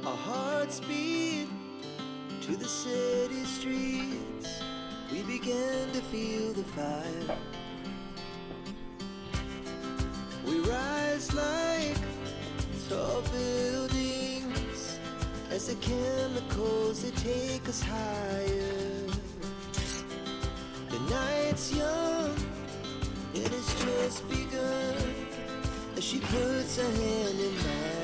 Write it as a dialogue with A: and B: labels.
A: Our hearts beat to the city streets. We began to feel the fire. We rise like tall buildings as the chemicals they take us higher. The night's young and it's just begun as she puts her hand in mine.